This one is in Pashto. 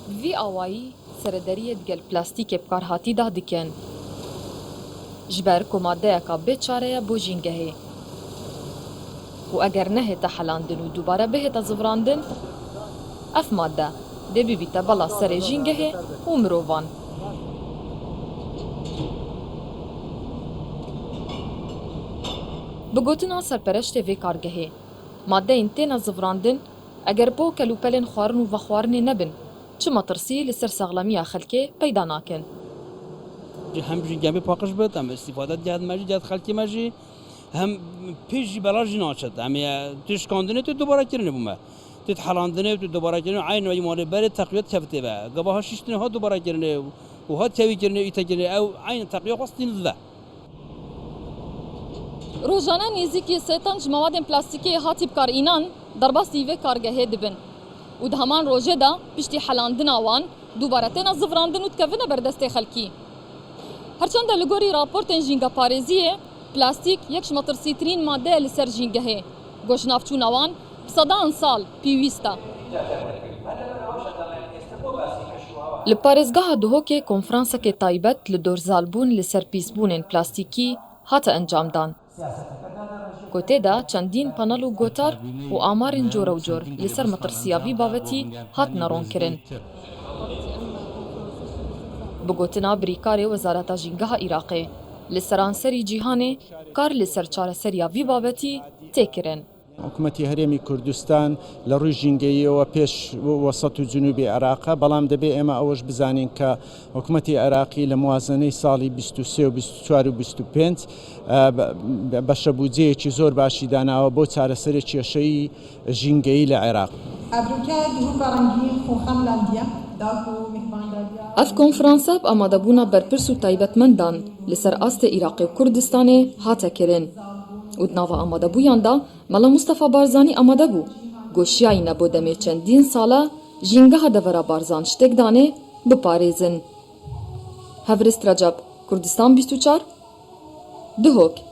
وی آوایی سردریت گل پلاستیک بکارهاتی ده دکن. جبر که ماده اکا بیچاره بو جینگهه. و اگر نه تا حلاندن و دوباره به تا زوراندن، اف ماده ده بیتا بلا سر جینگهه و مروان. بگوتنا سرپرشت وی کارگهه. ماده اینتینا زوراندن اگر بو کلوپلن خوارن و وخوارن نبن. چه مترسی لسر سغلامی خلکه پیدا ناکن. هم جنگی پاکش بود، هم استفاده جهت ماجی جهت خلکی ماجی، هم پیشی بلاجی ناشد، هم توش کندنه تو دوباره کردن بومه، تو حلاندنه تو دوباره کردن عین وی مال بره تقویت کفته به، قبها ششتنه ها دوباره کردن و ها توی کردن ایت کردن او عین تقویت خواستین زده. روزانه نزدیکی ستانج مواد پلاستیکی هاتی بکار اینان در باسی و کارگاه دبن. و ده همان روزه دا پشتی حلاندن آوان دوباره تن از زفراندن و تکونه بردست خلکی. هرچند لگوری راپورت جینگا پارێزیە پلاستیک یەک مەترسیترین مادەیە لەسەر جینگەهەیە گۆشناوچوونەوان سەدان ساڵ پێویستە. لە پارێزگاها دهۆکێ کۆنفرانسەکێ تایبەت لە دۆرزالبوون لەسەر پیسبوونên پلاستیکی هاتە ئەنجامدان. کۆتێدا چەندین پەنەڵ و گۆتار و ئامارên جۆرە و جۆر لەسەر مەترسیاوی بابەتی هاتنە ڕوونکردن. بگوتنا بریکارê وەزارەتا ژینگەها Iraqê li seranserî cîhanê kar li ser çareseriya vî babetî tê kirin. حکوومەتی هەرێمی کوردستان لە ڕووی ژینگەییەوە پێش وەسەد و جنوبی عێراقا بەڵام دەبێ ئێمە ئەوەش بزانین کە حکوومەتی عێراقی لە موازنەی ساڵی 23 و 24 و 25 بەشە بودجەیەکی زۆر باشی داناوە بۆ چارەسەری کێشەی ژینگەیی لە عێراق. Ev konferansa bi amadebûna berpirs û taybetmendan li ser astê Iraqê û Kurdistanê hate kirin. û di nava amadebûyan da Mela Mustafa Barzanî amade bû. Goşiyayî nebû demê çendîn sala jîngeha devera Barzan ştêk danê biparêzin. Hevrist Recep, Kurdistan 24 Duhok.